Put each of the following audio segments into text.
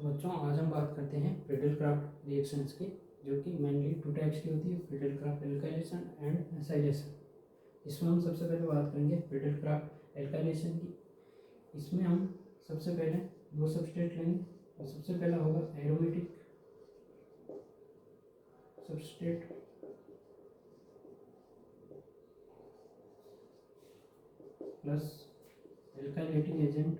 तो बच्चों आज हम बात करते हैं फ्रीडल-क्राफ्ट रिएक्शंस की, जो कि मेनली 2 टाइप्स की होती है, फ्रीडल-क्राफ्ट एल्काइलेशन एंड एसाइलेशन। इसमें हम सबसे पहले बात करेंगे फ्रीडल-क्राफ्ट एल्काइलेशन की। इसमें हम सबसे पहले 2 सबस्ट्रेट लेंगे और सबसे पहला होगा aromatic substrate plus alkylating agent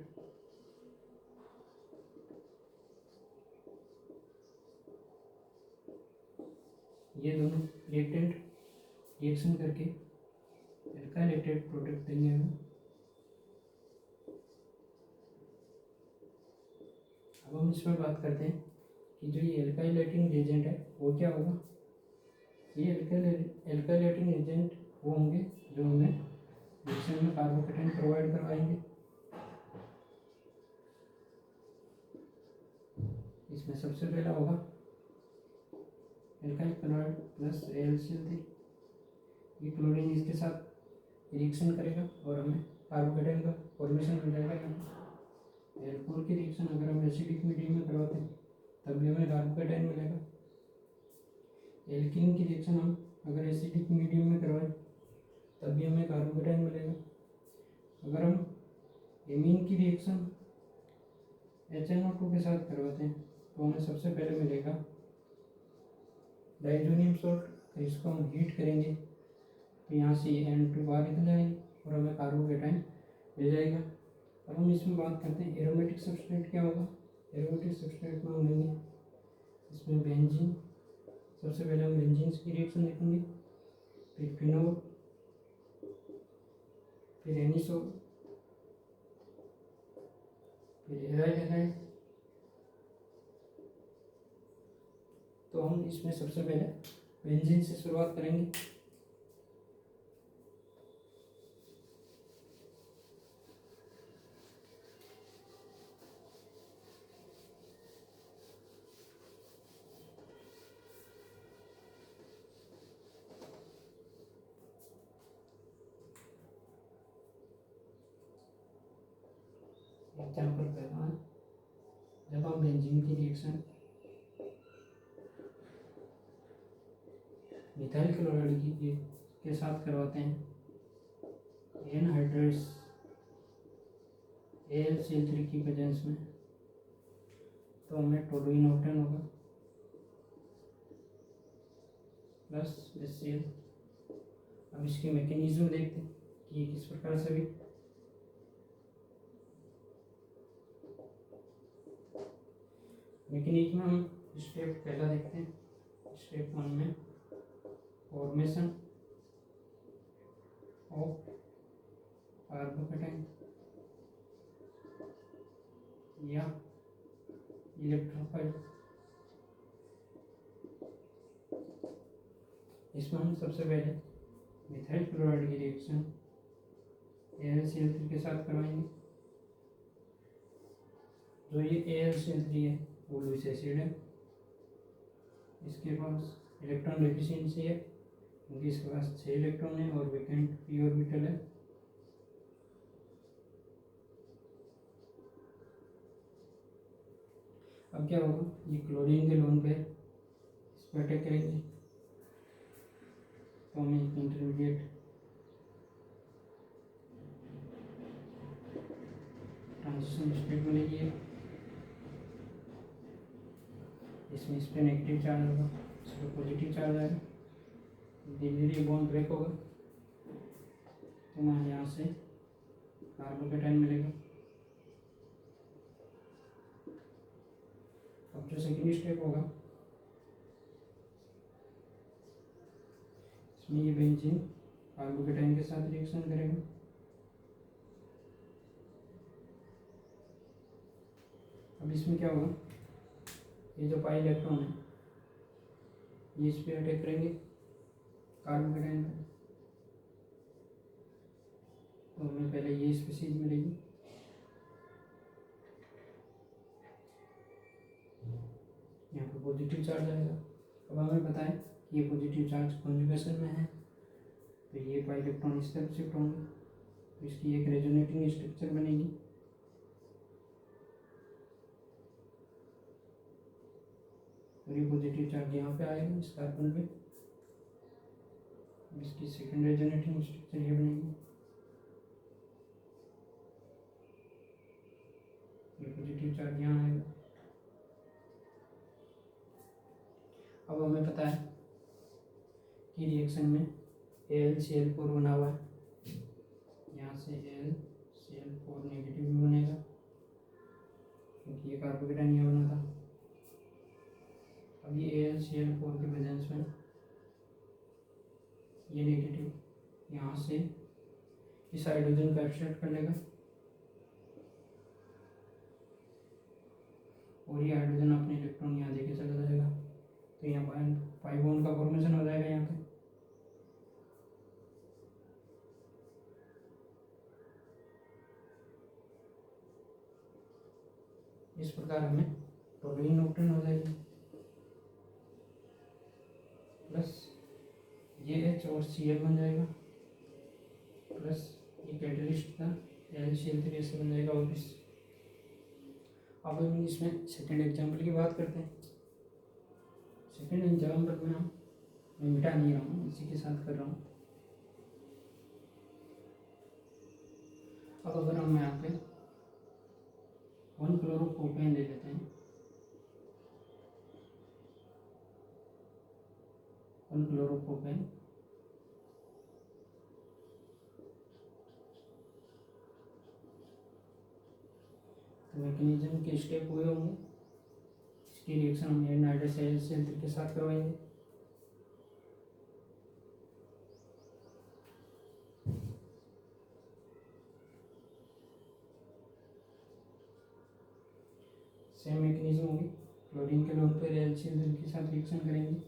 ये दोनों रिएक्टेंट रिएक्शन करके एल्काइलेटेड प्रोडक्ट देंगे हमें। अब हम इसमें बात करते हैं कि जो ये एल्काइलेटिंग एजेंट है वो क्या होगा। ये एल्काइलेटिंग एजेंट वो होंगे जो हमें रिएक्शन में कार्बोकेटाइन प्रोवाइड करवाएंगे। इसमें सबसे पहला होगा एल्काइल क्लोराइड प्लस AlCl3। ये क्लोरीन इसके साथ रिएक्शन करेगा और हमें कार्बोकेटाइन का फॉर्मेशन मिल जाएगा। एल्कोहल की रिएक्शन अगर हम एसिडिक मीडियम में करवाते हैं तब भी हमें कार्बोकेटाइन मिलेगा। एल्कीन की रिएक्शन हम अगर एसिडिक मीडियम में करवाएं तब भी हमें कार्बोकेटाइन मिलेगा। अगर हम एमीन की रिएक्शन HNO2 के साथ करवाते हैं तो हमें सबसे पहले मिलेगा डाइजोनियम सॉल्ट। इसको हम हीट करेंगे तो यहाँ से N2 बाहर निकल जाएगी और हमें कार्बोकेटाइन मिल जाएगा। अब हम इसमें बात करते हैं एरोमेटिक सबस्ट्रेट क्या होगा। एरोमेटिक सबस्ट्रेट में हम लेंगे इसमें बेंजीन। सबसे पहले हम बेंजीन की रिएक्शन देखेंगे, फिर फिनोल, फिर एनिसोल, फिर एराइल हैलाइड। तो हम इसमें सबसे पहले बेंजीन से शुरुआत करेंगे। एग्जाम्पल पहला है, जब हम बेंजीन की रिएक्शन मिथाइल क्लोराइड के साथ करवाते हैं एनहाइड्रस AlCl3 की प्रेजेंस में, तो हमें टोलुइन ऑप्टेन होगा प्लस HCl। अब इसके मैकेनिज्म देखते हैं कि ये किस प्रकार से भी मैकेनिज्म में हम स्टेप पहला देखते हैं। स्टेप 1 में फॉर्मेशन ऑफ कार्बोकेटाइन या इलेक्ट्रोफाइल। इसमें हम सबसे पहले मिथाइल क्लोराइड की रिएक्शन AlCl3 के साथ करवाएंगे। जो ये AlCl3 है वो लुईस एसिड है, इसके पास इलेक्ट्रॉन डेफिशिएंसी है क्योंकि इसके पास 6 इलेक्ट्रॉन है और वेकेंट p ऑर्बिटल है। अब क्या होगा, ये क्लोरीन के लोन पेयर इस पर अटैक करेंगे तो हमें एक इंटरमीडिएट ट्रांजिशन स्टेट मिलेगी है। इसमें इस पर नेगेटिव चार्ज होगा, इस पर पॉजिटिव चार्ज आएगा, धीरे धीरे बॉन्ड ब्रेक होगा तो हमें यहाँ से कार्बोकेटाइन मिलेगा। अब जो सेकेंड स्टेप होगा इसमें ये बेंजीन कार्बोकेटाइन के साथ रिएक्शन करेगा। अब इसमें क्या होगा, ये जो पाई इलेक्ट्रॉन है ये इस पर अटैक करेंगे कार्बोकेटाइन पर, तो हमें पहले ये स्पीशीज मिलेगी। यहाँ पर पॉजिटिव चार्ज आएगा। अब हमें पता है कि ये पॉजिटिव चार्ज कॉन्जुगेशन में है तो ये पाई इलेक्ट्रॉन इस तरफ शिफ्ट होंगे तो इसकी एक रेजोनेटिंग स्ट्रक्चर बनेगी। और ये पॉजिटिव चार्ज यहाँ पे आएगा इस कार्बन पे। इसकी सेकेंड रेजोनेटिंग स्ट्रक्चर ये बनेगी, ये पॉजिटिव चार्ज यहाँ आएगा। अब हमें पता है कि रिएक्शन में AlCl4 बना हुआ है, यहाँ से AlCl4 नेगेटिव भी बनेगा क्योंकि ये कार्बोकेटाइन यहाँ बना था। अब ये AlCl4 के प्रेजेंस में ये नेगेटिव यहाँ से इस हाइड्रोजन को एब्स्ट्रैक्ट कर लेगा और ये हाइड्रोजन अपने इलेक्ट्रॉन यहाँ देके चला जाएगा, तो यहाँ पाई बॉन्ड का फॉर्मेशन हो जाएगा यहाँ पे। इस प्रकार हमें टोलुइन ऑब्टेन हो जाएगी, प्लस ये H और Cl बन जाएगा, प्लस ये कैटलिस्ट का AlCl3 ऐसे बन जाएगा। और इस अब हम इसमें सेकेंड एग्जाम्पल की बात करते हैं। सेकेंड एग्जाम्पल में मैं मिटा नहीं रहा हूँ, इसी के साथ कर रहा हूँ। अब अगर हम यहाँ पे 1 क्लोरोप्रोपेन ले लेते हैं, 1 क्लोरोप्रोपेन, तो मैकेनिज्म के स्टेप हुए होंगे। इसकी रिएक्शन हम नाइट्रस AlCl3 के साथ करवाएंगे। सेम मैकेनिज्म होगी, क्लोरीन के लोन पर AlCl3 के साथ रिएक्शन करेंगे।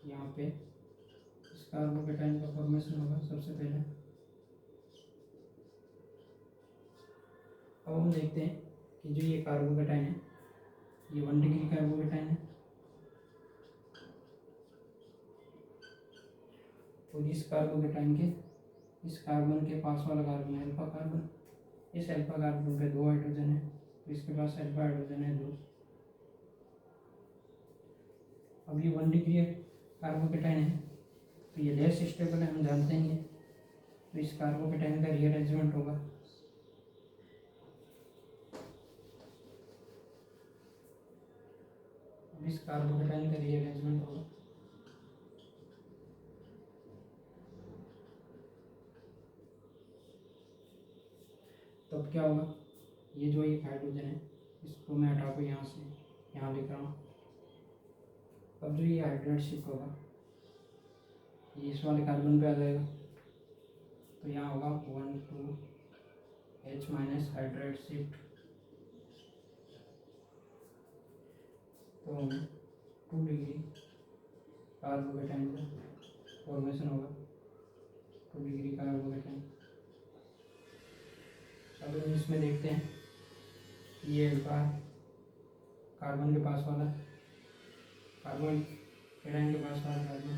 यहाँ पे इस कार्बोकेटाइन का फॉर्मेशन होगा सबसे पहले। अब हम देखते हैं कि जो ये कार्बोकेटाइन है, ये 1 डिग्री कार्बोकेटाइन है, और इस कार्बोकेटाइन के इस कार्बन के पास वाला कार्बन है अल्फा कार्बन। इस अल्फा कार्बन पे 2 हाइड्रोजन है, तो इसके पास अल्फा हाइड्रोजन है 2। अब ये 1 डिग्री कार्बोकेटाइन है, तो ये लेस स्टेबल है, हम जानते हैं। तो इस कार्बोकेटाइन का रीअरेंजमेंट होगा, इस कार्बोकेटाइन का रीअरेंजमेंट होगा। तब क्या होगा, ये जो एक हाइड्रोजन है इसको मैं हटा के यहाँ से यहाँ लिख रहा हूँ। अब जो ये हाइड्रेट शिफ्ट होगा ये इस वाले कार्बन पे आ जाएगा, तो यहाँ होगा 1 2 H माइनस हाइड्रेट शिफ्ट, तो 2 डिग्री कार्बोकेटाइन का फॉर्मेशन होगा, 2 डिग्री कार्बोकेटाइन। अब हम इसमें देखते हैं ये अल्फा कार्बन के पास वाला कार्बन केटाइन के पास वाला कार्बन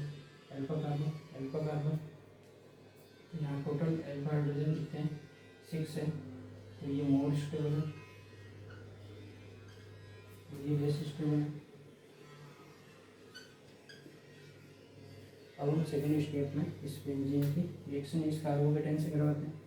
अल्फा कार्बन, यहाँ टोटल अल्फा हाइड्रोजन कितने हैं 6 है, तो ये मोर स्टेबल है, ये लेस स्टेबल है। अब हम सेकेंड स्टेप में इस बेंजीन की रिएक्शन इस कार्बोकेटाइन से करवाते हैं।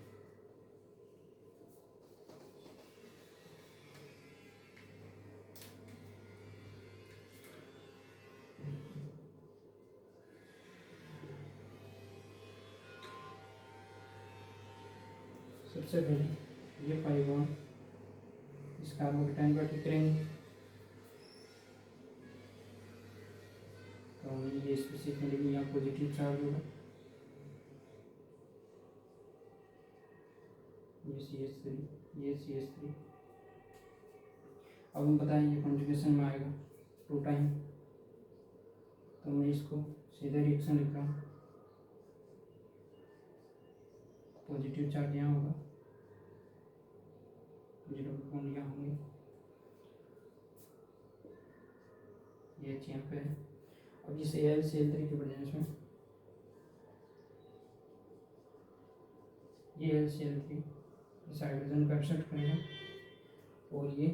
सबसे पहले ये पाई बॉन्ड इस कार्बोकेटाइन पर ठीक करेंगे, तो ये स्पेसिफिकली यहाँ पॉजिटिव चार्ज होगा, ये CH3। अब हम बताएं ये कॉन्जुगेशन में आएगा 2 टाइम, तो मैं इसको सीधे रिएक्शन लिख रहा हूँ। पॉजिटिव चार्ज यहाँ होगा, 0 बॉन्ड यहाँ होंगे, ये H यहाँ पे है। अब इस AlCl3 के प्रेजेंस में ये AlCl3 इस हाइड्रोजन को एक्सेप्ट करेगा और ये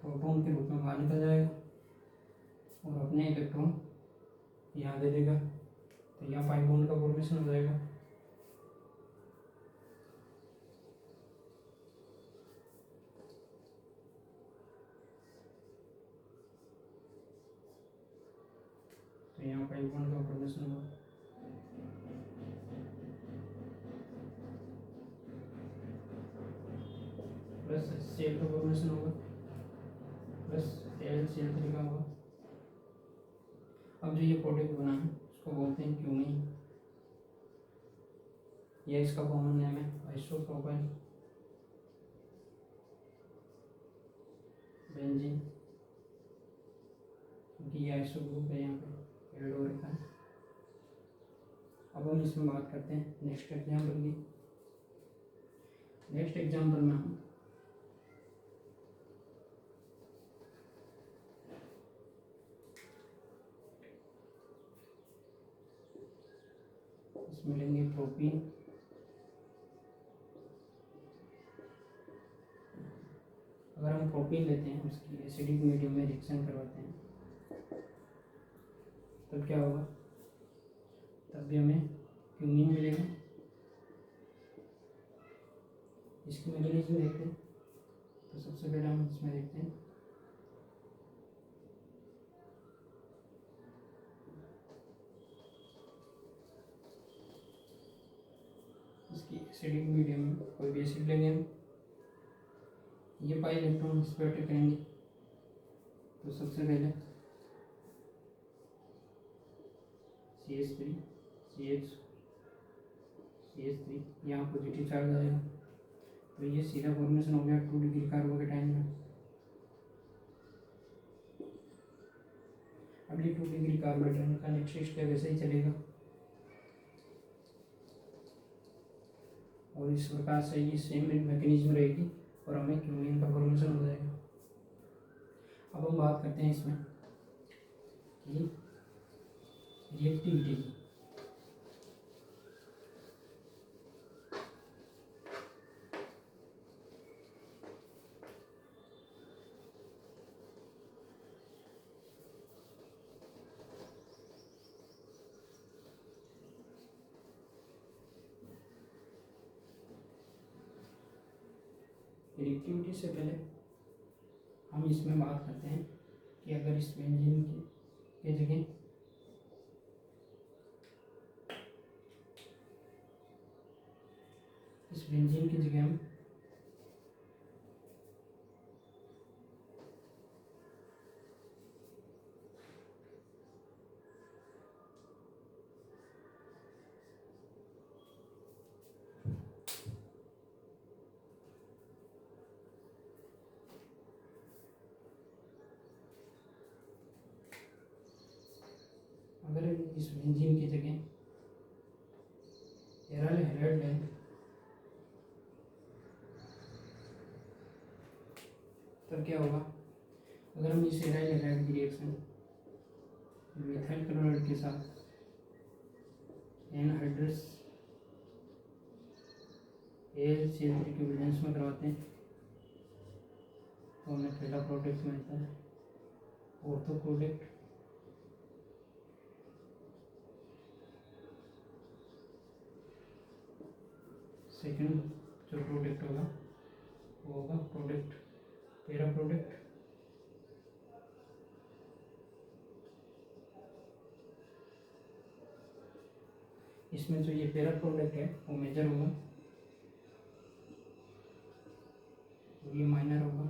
प्रोटॉन के रूप में बाहर निकल जाएगा और अपने इलेक्ट्रॉन यहाँ दे देगा, तो यहाँ पाई बॉन्ड का फॉर्मेशन हो जाएगा। तो यहाँ पाई बॉन्ड का फॉर्मेशन होगा। प्लस सेल का फॉर्मेशन होगा, प्लस Cl3 का होगा। अब जो ये प्रोडक्ट बना है उसको बोलते हैं क्यूमीन। यह इसका कॉमन नेम है आइसोप्रोपाइल बेंजीन, क्योंकि ये आइसो ग्रुप है यहाँ पे ऐड हो रखा है। अब हम इसमें बात करते हैं नेक्स्ट एग्जाम्पल की। नेक्स्ट एग्जाम्पल में हम इसमें लेंगे प्रोपीन। अगर हम प्रोपीन लेते हैं उसकी एसिडिक मीडियम में रिएक्शन करवाते हैं तब क्या होगा, तब भी हमें क्यूमीन मिलेगा। इसकी मैकेनिज्म देखते हैं। तो सबसे पहले हम इसमें देखते हैं इसकी एसिडिक मीडियम में कोई भी एसिड लेंगे हम, ये पाई इलेक्ट्रॉन इस पर अटैक करेंगे। तो सबसे पहले CH3 CH3 यहाँ पॉजिटिव चार्ज आएगा, तो ये सीधा फॉर्मेशन हो गया 2 डिग्री कार्बन के टाइम में। अगली 2 डिग्री कार्बन का नेक्स्ट स्टेप ऐसे ही चलेगा और इस प्रकार से ये सेम मैकेनिज्म रहेगी और हमें क्यूमीन का फॉर्मेशन हो जाएगा। अब हम बात करते हैं इसमें कि रिएक्टिविटी की। रिएक्टिविटी से पहले हम इसमें बात करते हैं कि अगर इस बेंजीन के जगह इस बेंजीन की जगह हम अगर इस बेंजीन की जगह एराइल हैलाइड लें तब क्या होगा, अगर हम इस एराइल हैलाइड की रिएक्शन मिथाइल क्लोराइड के साथ एनहाइड्रस AlCl3 के बैलेंस में करवाते हैं तो हमें पहला प्रोडक्ट मिलता है ऑर्थो प्रोडक्ट। सेकंड जो प्रोडक्ट होगा वो होगा प्रोडक्ट पैरा प्रोडक्ट। इसमें जो ये पैरा प्रोडक्ट है वो मेजर होगा और ये माइनर होगा।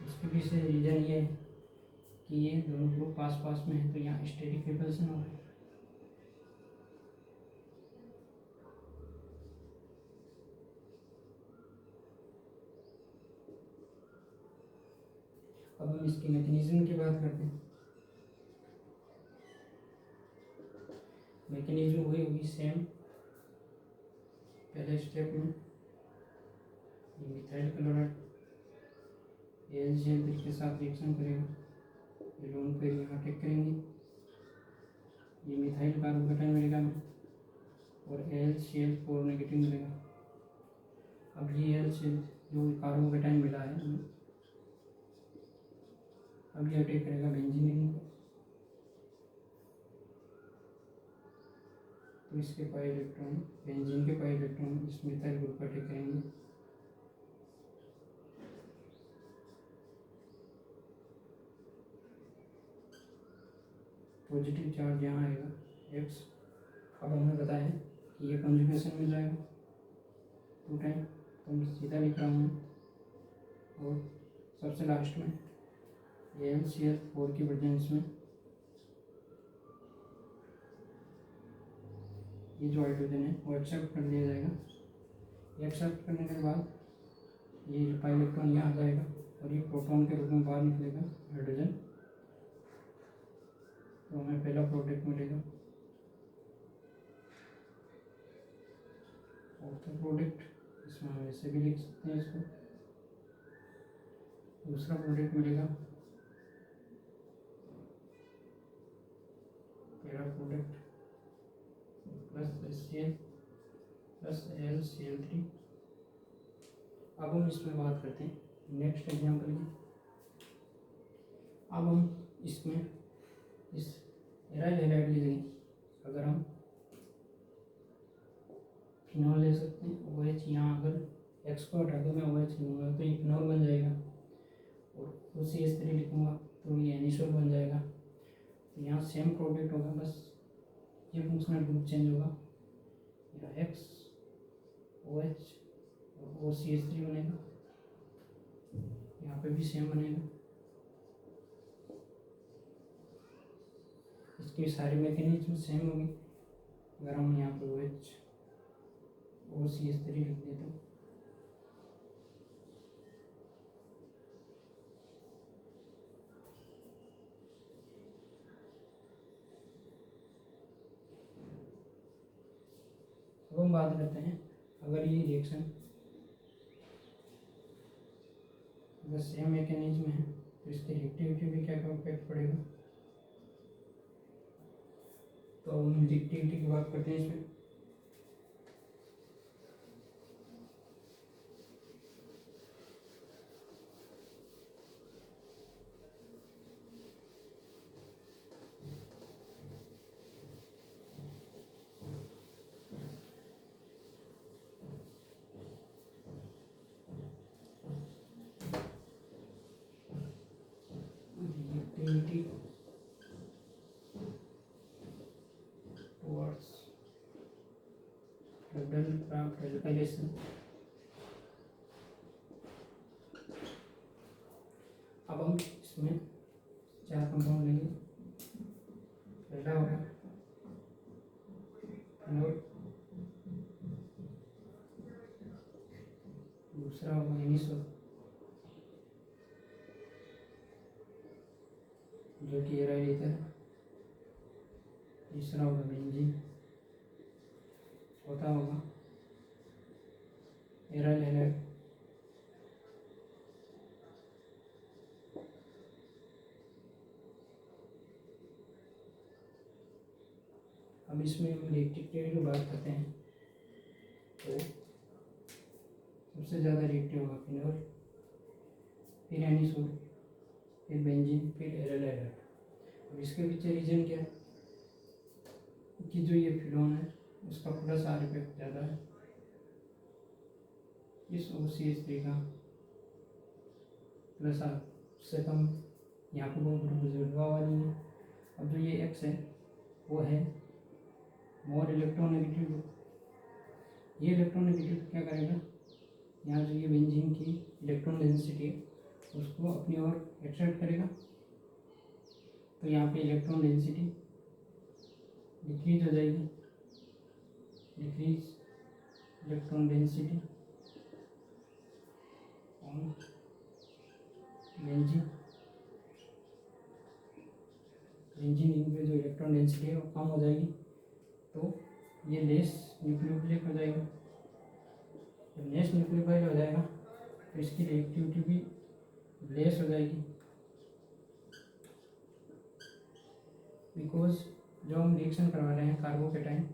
इसके पीछे रीजन ये है कि ये दोनों ग्रुप पास पास में है तो यहाँ स्टेरिक रिपल्सन होगा। अब हम इसकी मैकेनिज्म की बात करते हैं। मैकेनिज्म वही होगी सेम। पहले स्टेप में मिथाइल क्लोराइड AlCl3 के साथ रिएक्शन करेगा, ये लोन पेयर यहाँ टेक करेंगे, ये मिथाइल कार्बोकेटाइन मिलेगा हमें और AlCl4 नेगेटिव मिलेगा अब ये एल से जो कार्बोकेटाइन मिला है अब ये अटैक करेगा बेंजीन रिंग को, तो इसके पाई इलेक्ट्रॉन बेंजीन के पाई इलेक्ट्रॉन इस मिथाइल ग्रुप पर अटैक करेंगे। पॉजिटिव चार्ज यहाँ आएगा एक्स। अब हमें बताया कि ये कंजुगेशन में जाएगा 2 टाइम, तो मैं सीधा लिख रहा हूँ। और सबसे लास्ट में ये LCl4 की प्रेजेंस में ये जो हाइड्रोजन है वो एक्सेप्ट कर लिया जाएगा। एक्सेप्ट करने के बाद ये पाई इलेक्ट्रॉन यहाँ आ जाएगा और ये प्रोटॉन के रूप में बाहर निकलेगा हाइड्रोजन, तो हमें पहला प्रोडक्ट मिलेगा। और तो प्रोडक्ट इसमें हम ऐसे भी लिख सकते हैं इसको। दूसरा प्रोडक्ट मिलेगा, पहला product plus HCl plus LCl3। अब हम इसमें बात करते हैं नेक्स्ट एग्जाम्पल की। अब हम इसमें इस एराइल हैलाइड की जगह अगर हम फिनॉल ले सकते हैं OH, यहाँ अगर एक्स को हटा के मैं OH लूँगा तो ये फिनॉल बन जाएगा, और उसी इस तरह लिखूँगा तो ये एनिसोल बन जाएगा। तो यहाँ सेम प्रोडक्ट होगा, बस ये फंक्शनल ग्रुप चेंज होगा। यहाँ X OH और OCH3 बनेगा, यहाँ पे भी सेम बनेगा। इसकी सारी मैकेनिज्म सेम होगी। अगर हम यहाँ पे OH OCH3 लिख दें तो अब हम बात करते हैं अगर ये रिएक्शन अगर सेम मैकेनिज्म है तो इसकी रिएक्टिविटी भी क्या इफेक्ट पड़ेगा। तो हम रिएक्टिविटी की बात करते हैं इसमें। Reactivity towards double craft alkylation. अब हम इसमें 4 कंपाउंड लेंगे। पहला होगा फिनोल, दूसरा होगा एनिसोल जो कि एराइल ईथर है, तीसरा होगा बेंजीन, चौथा होगा एराइल हैलाइड, अब इसमें हम रिएक्टिविटी की बात करते हैं तो सबसे ज़्यादा रिएक्टिव होगा फिनोल, फिर एनिसोल, फिर बेंजीन, फिर एराइल हैलाइड। अब इसके पीछे रीजन क्या है कि जो ये फिनोल है उसका प्लस आर इफेक्ट ज़्यादा है, इस OCH3 का प्लस आर से कम, यहाँ पर बहुत जुड़वा वाली है। अब जो ये X है वो है मोर इलेक्ट्रोनेगेटिव। ये इलेक्ट्रोनेगेटिव क्या करेगा, यहाँ जो ये बेंजीन की इलेक्ट्रॉन डेंसिटी है उसको अपनी ओर एक्सट्रैक्ट करेगा, तो यहाँ पे इलेक्ट्रॉन डेंसिटी डिक्रीज हो जाएगी, decrease electron density on benzene. Benzene ring में जो इलेक्ट्रॉन डेंसिटी है वो कम हो जाएगी, तो ये लेस न्यूक्लियोफिलिक हो जाएगा। जब लेस न्यूक्लियोफाइल हो जाएगा तो इसकी रिएक्टिविटी भी लेस हो जाएगी, बिकॉज जो हम रिएक्शन करवा रहे हैं कार्बोकेटाइन,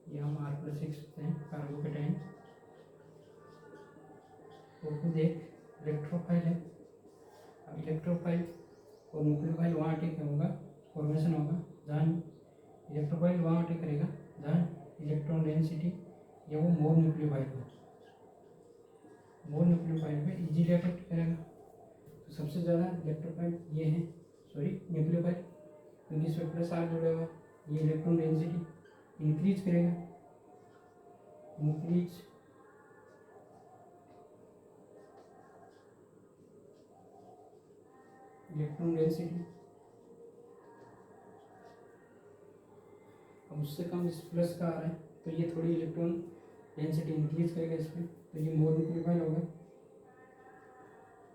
ये हम R+ लिख सकते हैं कार्बोकेटाइन और खुद एक इलेक्ट्रोफाइल है। अब इलेक्ट्रोफाइल और न्यूक्लियोफाइल वहाँ अटैक होगा, फॉर्मेशन होगा जहाँ इलेक्ट्रोफाइल वहाँ अटैक करेगा जहाँ इलेक्ट्रॉन डेंसिटी या वो मोर न्यूक्लियोफाइल हो, मोर न्यूक्लियोफाइल पे इजीली अटैक करेगा। तो सबसे ज़्यादा इलेक्ट्रोफाइल ये है, सॉरी न्यूक्लियोफाइल, क्योंकि इस पर प्लस आर जुड़ा हुआ है, ये इलेक्ट्रॉन डेंसिटी इंक्रीज करेगा, इंक्रीज इलेक्ट्रॉन डेंसिटी। अब उससे कम इस प्लस का आ रहा है तो ये थोड़ी इलेक्ट्रॉन डेंसिटी इंक्रीज करेगा इस पर, तो ये मोर न्यूक्लियोफाइल होगा।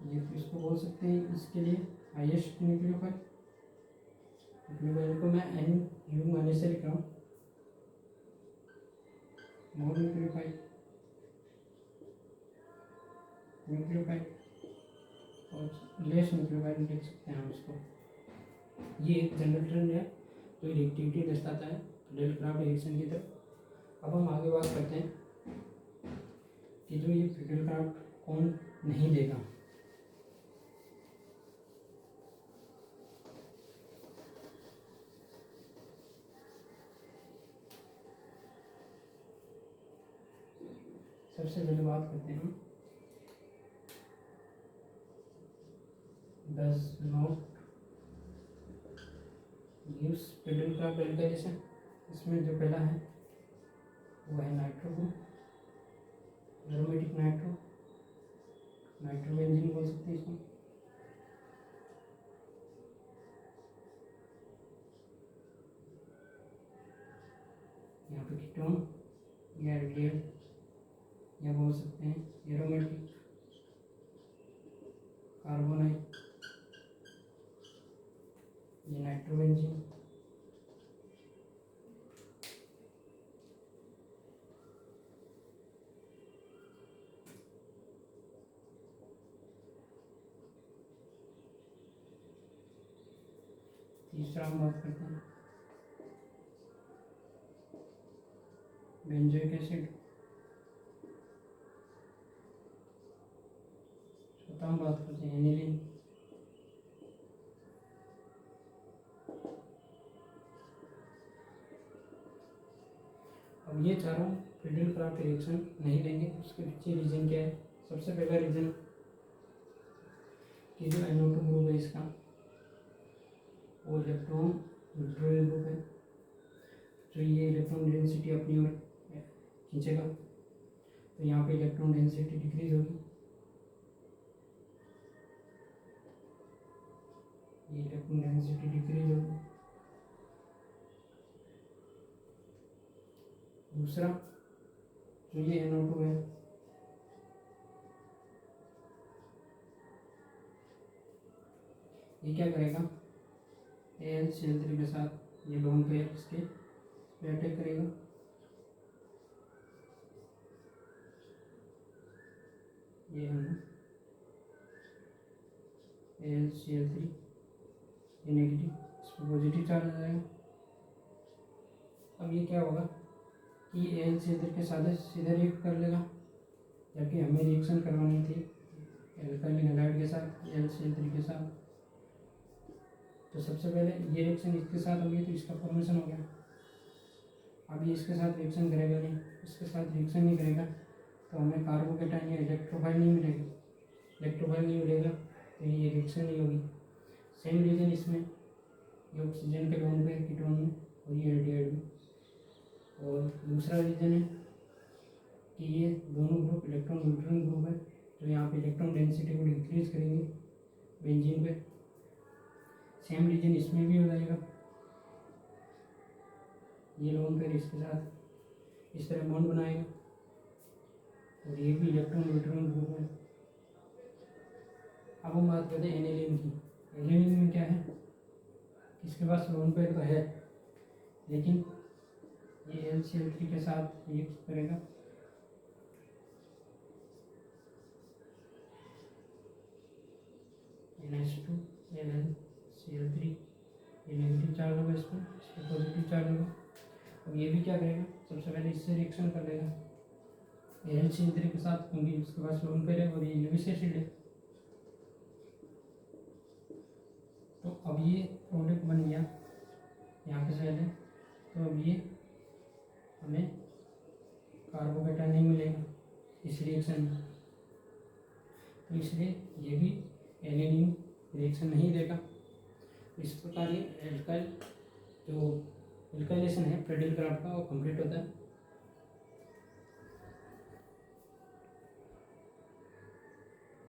ये तो इसको बोल सकते हैं इसके लिए हाईएस्ट न्यूक्लियोफाइल। न्यूक्लियोफाइल को मैं एन यू माने से लिख रहा हूँ, मोर न्यूक्लियोफाइल, न्यूक्लियोफाइल और लेस न्यूक्लियोफाइल लिख सकते हैं हम इसको। ये एक जनरल ट्रेंड है जो रिएक्टिविटी दर्शाता है डेल क्राफ्ट रिएक्शन की तरफ। अब हम आगे बात करते हैं कि जो ये डेल क्राफ्ट कौन नहीं देगा। सबसे पहले बात करते हैं does not gives Friedel Crafts alkylation. इसमें जो पहला है वो है nitro group, aromatic nitro, nitro benzene बोल सकते हैं इसको। यहाँ पे कीटोन या एल्डिहाइड या बोल सकते हैं एरोमेटिक कार्बोनाइल, ये नाइट्रो बेंजीन। तीसरा हम बात करते हैं बेंजोइक एसिड। चौथा हम बात करते हैं एनिलीन। अब ये चारों फिडेल क्राफ्ट रिएक्शन नहीं लेंगे, उसके पीछे रीजन क्या है। सबसे पहला रीजन कि जो NO2 ग्रुप है इसका वो इलेक्ट्रॉन विड्रॉइंग ग्रुप है, जो ये इलेक्ट्रॉन डेंसिटी अपनी ओर खींचेगा, तो यहाँ पे इलेक्ट्रॉन डेंसिटी डिक्रीज होगी, ये इलेक्ट्रॉन डेंसिटी डिक्रीज होगी। दूसरा जो ये NO2 है ये क्या करेगा, AlCl3 के साथ ये लोन पेयर इसके पे अटैक करेगा, ये है AlCl3, ये नेगेटिव, इस पर पॉजिटिव चार्ज आ जाएगा। अब ये क्या होगा कि AlCl3 के साथ सीधा रिएक्ट कर लेगा, जबकि हमें रिएक्शन करवानी थी एल्काइल हैलाइड के साथ AlCl3 के साथ। तो सबसे पहले ये रिएक्शन इसके साथ होगी तो इसका फॉर्मेशन हो गया। अब ये इसके साथ रिएक्शन करेगा नहीं, इसके साथ रिएक्शन नहीं करेगा तो हमें कार्बोकेटाइन या इलेक्ट्रोफाइल नहीं मिलेगा, इलेक्ट्रोफाइल नहीं मिलेगा तो ये रिएक्शन नहीं होगी। सेम रीजन इसमें, ये ऑक्सीजन के लोन पे कीटोन में और ये एल्डिहाइड में। और दूसरा रीजन है कि ये दोनों ग्रुप इलेक्ट्रॉन विड्रॉइंग ग्रुप है, तो यहाँ पे इलेक्ट्रॉन डेंसिटी को इंक्रीज करेंगे बेंजीन पे। सेम रीजन इसमें भी हो जाएगा, ये लोन पेयर इसके साथ इस तरह बॉन्ड बनाएगा और ये भी इलेक्ट्रॉन विड्रॉइंग ग्रुप है। अब हम बात करते हैं एनिलीन की। एनिलीन में क्या है, इसके पास लोन पेयर तो है लेकिन ये AlCl3 के साथ रिएक्ट करेगा, NH2 AlCl3, ये नेगेटिव चार्ज होगा, इस पर पॉजिटिव चार्ज होगा। अब ये भी क्या करेगा, सबसे पहले इससे रिएक्शन कर लेगा, AlCH3 के साथ, क्योंकि उसके पास लोन पेयर है और ये यूरिक एसिड है। तो अब ये प्रोडक्ट बन गया यहाँ पे सेल है, तो अब ये हमें कार्बोकेटाइन नहीं मिलेगा इस रिएक्शन में, तो इसलिए ये भी एलिनिन रिएक्शन नहीं देगा। इस प्रकार ये एल्काइल जो एल्काइलेशन है प्रेडिल क्राफ्ट का वो कंप्लीट होता है।